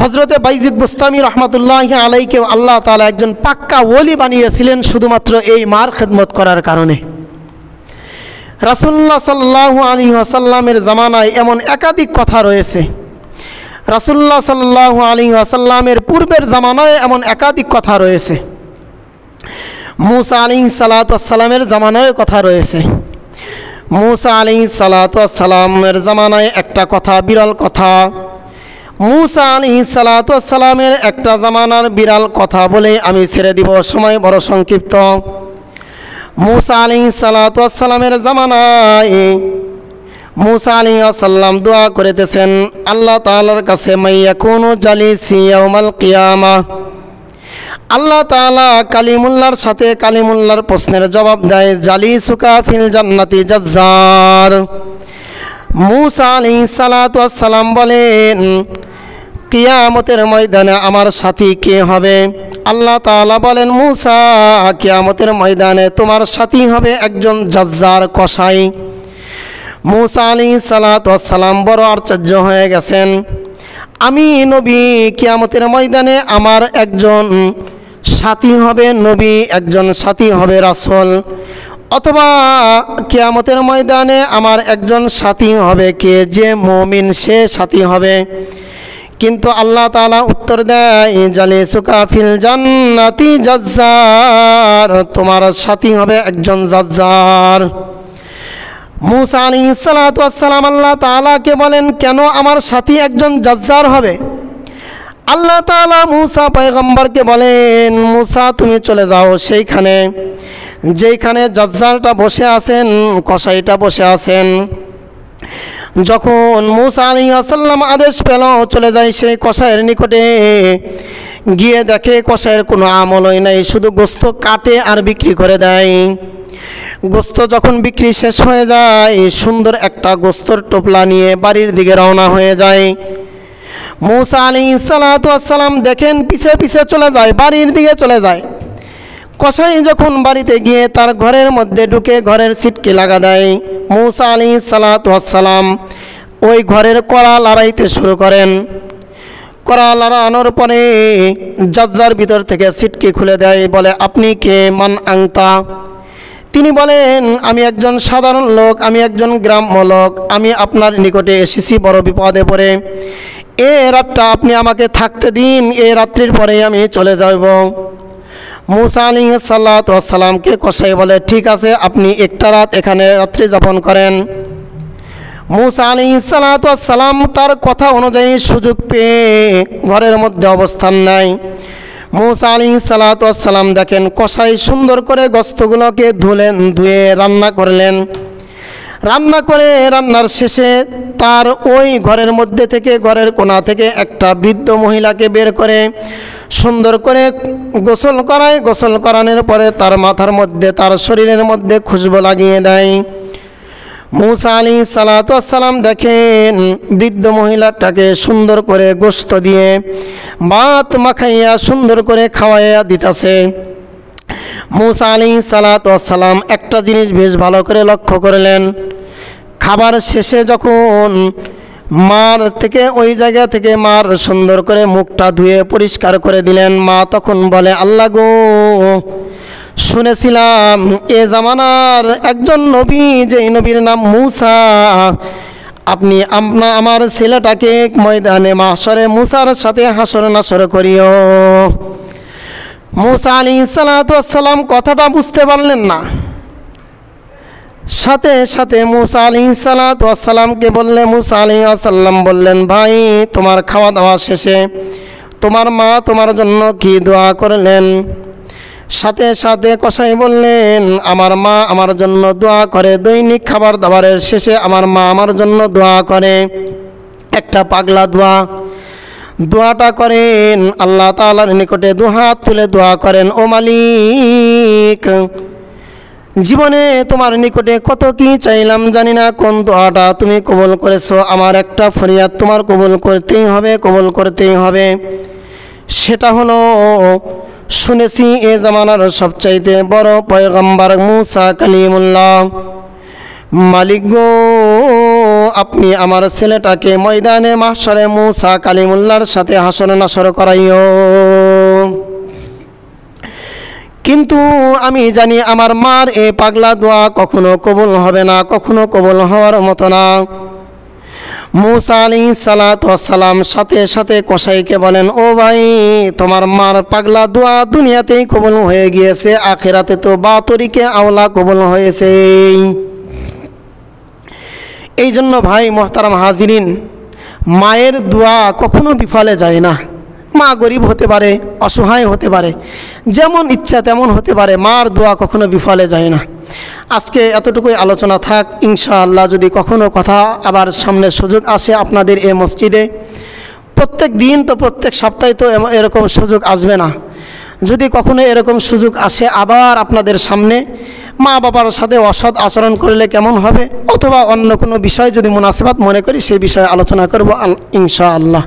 হযরতে বাইজিদ বুস্তামি রহমাতুল্লাহি আলাইহিকে আল্লাহ তাআলা একজন পাক্কা ওলি বানিয়েছিলেন শুধুমাত্র এই মার খেদমত করার কারণে। রাসূলুল্লাহ সাল্লাল্লাহু আলাইহি ওয়াসাল্লামের জামানায় এমন একাধিক কথা রয়েছে, রাসূলুল্লাহ সাল্লাল্লাহু আলাইহি ওয়াসাল্লামের পূর্বের জামানায় এমন একাধিক কথা রয়েছে। মুসা আলাইহিস সালাতু ওয়াস সালামের জামানায় কথা রয়েছে। মুসা আলাইহিস সালাতু ওয়াস সালামের জামানায় একটা কথা, বিরল কথা। মুসা আলাইহিস সালাতু ওয়াস সালামের একটা জামানার বিরল কথা বলে আমি ছেড়ে দিব, সময় বড় সংক্ষিপ্ত। মুসা আলাইহিস সালাতু ওয়াস সালামের জামানায় মুসা আলাইহিস সালাম দোয়া করিতেছেন আল্লাহ তাআলার কাছে, মাইয়াকুনু জালিসি ইয়াউমাল কিয়ামাহ। আল্লাহ তাআলা কালিমুল্লাহর সাথে কালিমুল্লাহর প্রশ্নের জবাব দেয়, জালিসুকা ফিল জান্নাতি জাজ্জার। মুসা আলাইহিস সালাতু ওয়াস সালাম বলেন, কিয়ামতের ময়দানে আমার সাথী কে হবে? আল্লাহ তাআলা বলেন, মুসা কিয়ামতের ময়দানে তোমার সাথী হবে একজন জাজ্জার, কসাই। মুসা আলাইহিস সালাতু ওয়াস সালাম বড় আশ্চর্য হয়ে গেছেন, আমি নবী, কিয়ামতের ময়দানে আমার একজন সাথী হবে নবী, একজন সাথী হবে রাসূল, অথবা কিয়ামতের ময়দানে আমার একজন সাথী হবে কে? যে মুমিন সে সাথী হবে। কিন্তু আল্লাহ তাআলা উত্তর দেয়, জালিসুকা ফিল জান্নাতি জাজ্জার, তোমার সাথী হবে একজন জাজ্জার। মুসা আলাইহিস সালাতু ওয়াস সালাম আল্লাহ তাআলাকে বলেন, কেন আমার সাথী একজন জাজ্জার হবে? আল্লাহ তাআলা মুসা পয়গম্বরকে বলেন, মুসা তুমি চলে যাও সেইখানে যেইখানে জাজ্জারটা বসে আছেন, কসাইটা বসে আছেন। যখন মুসা আলাইহিস সালাম আদেশ পেল, চলে যায় সেই কসাইয়ের নিকটে। গিয়ে দেখে কসাইয়ের কোনো আমলই নাই, শুধু গোস্ত কাটে আর বিক্রি করে দেয়। গোস্ত যখন বিক্রি শেষ হয়ে যায়, সুন্দর একটা গোস্তর টোপলা নিয়ে বাড়ির দিকে রওনা হয়ে যায়। মুসা আলাইহিস সালাতু ওয়াস সালাম দেখেন পিছে পিছে চলে যায়, বাড়ির দিকে চলে যায়। কসাই যখন বাড়িতে গিয়ে তার ঘরের মধ্যে ঢুকে ঘরের সিটকে লাগা দেয়, মুসা আলাইহিস সালাতু ওয়াস সালাম ওই ঘরের কড়া লড়াইতে শুরু করেন। কড়া লড়ানোর পরে জাজ্জার ভিতর থেকে সিটকে খুলে দেয়, বলে, আপনি কে? মান আংতা? তিনি বলেন, আমি একজন সাধারণ লোক, আমি একজন গ্রাম্য লোক, আমি আপনার নিকটে এসেছি বড় বিপদে পড়ে। এ রাতটা আপনি আমাকে থাকতে দিন, এই রাত্রির পরে আমি চলে যাব। মুসা আলাইহিস সালাতু ওয়াস সালামকে কসাই বলে, ঠিক আছে, আপনি একটা রাত এখানে রাত্রি যাপন করেন। মুসা আলাইহিস সালাতু ওয়াস সালাম তার কথা অনুযায়ী সুযোগ পেয়ে ঘরের মধ্যে অবস্থান নেয়। মুসা আলাইহিস সালাতু ওয়াস সালাম দেখেন কসাই সুন্দর করে গোস্তগুলোকে ধুয়ে রান্না করলেন। রান্না করে রান্নার শেষে তার ওই ঘরের মধ্যে থেকে, ঘরের কোণা থেকে একটা বৃদ্ধ মহিলাকে বের করে সুন্দর করে গোসল করায়। গোসল করানোর পরে তার মাথার মধ্যে, তার শরীরের মধ্যে খুশবু লাগিয়ে দেয়। মুসা আলাইহিস সালাতু ওয়াস সালাম দেখেন বৃদ্ধ মহিলাটাকে সুন্দর করে গোশত দিয়ে ভাত মাখাইয়া সুন্দর করে খাওয়াইয়া দিতেছে। মুসা আলাইহিস সালাতু ওয়াস সালাম একটা জিনিস বেশ ভালো করে লক্ষ্য করলেন, খাবার শেষে যখন মার থেকে, ওই জায়গা থেকে মার সুন্দর করে মুখটা ধুয়ে পরিষ্কার করে দিলেন। মা তখন বলে, আল্লাহ গো, শুনেছিলাম এ জামানার একজন নবী, যে নবীর নাম মুসা, আপনি আমার ছেলেটাকে ময়দানে মাহশরে মুসার সাথে হাসর নাসর করিও। মুসা আলাইহিস সালাতু ওয়াস সালাম কথাটা বুঝতে পারলেন না। সাথে সাথে মুসা আলাইহিস সালাতু ওয়াস সালামকে বললে, মুসা আলাইহিস সালাম বললেন, ভাই, তোমার খাওয়া দাওয়া শেষে তোমার মা তোমার জন্য কি দোয়া করলেন? সাথে সাথে কসাই বললেন, আমার মা আমার জন্য দোয়া করে, দৈনিক খাবার দাবারের শেষে আমার মা আমার জন্য দোয়া করে, একটা পাগলা দোয়া। দোয়াটা করেন আল্লাহ তাআলার নিকটে, দুহাত তুলে দোয়া করেন, ও মালিক, জীবনে তোমার নিকটে কত কি চাইলাম জানি না, কোন দোয়াটা তুমি কবুল করেছো। আমার একটা ফরিয়াদ তোমার কবুল করতেই হবে, কবুল করতেই হবে। সেটা হলো, শুনেছি এ জামানার সবচাইতে বড় পয়গম্বর মুসা কালিমুল্লাহ। মালিক গো, আপনি আমার ছেলেটাকে ময়দানে মাহশরে মুসা কালিমুল্লাহর সাথে হাসর নাসর করাইও। কিন্তু আমি জানি আমার মার এই পাগলা দোয়া কখনো কবুল হবে না, কখনো কবুল হওয়ার মতো না। মুসা আলাইহিস সালাতু ওয়াস সালাম সাথে সাথে কসাইকে বলেন, ও ভাই, তোমার মার পাগলা দোয়া দুনিয়াতেই কবুল হয়ে গিয়েছে, আখিরাতে তো বাতরিকে আওলা কবুল হয়েছে। এই জন্য ভাই মোহতারাম হাজিরিন, মায়ের দোয়া কখনো বিফলে যায় না। মা গরিব হতে পারে, অসহায় হতে পারে, যেমন ইচ্ছা তেমন হতে পারে, মার দোয়া কখনো বিফলে যায় না। আজকে এতটুকুই আলোচনা থাক। ইনশাআল্লাহ যদি কখনো কথা আবার সামনে সুযোগ আসে আপনাদের এই মসজিদে, প্রত্যেক দিন তো প্রত্যেক সপ্তাহে তো এরকম সুযোগ আসবে না, যদি কখনো এরকম সুযোগ আসে আবার আপনাদের সামনে মা বাবার সাথে অসৎ আচরণ করলে কেমন হবে, অথবা অন্য কোনো বিষয় যদি মুনাসিবাত মনে করি সেই বিষয়ে আলোচনা করব ইনশাআল্লাহ।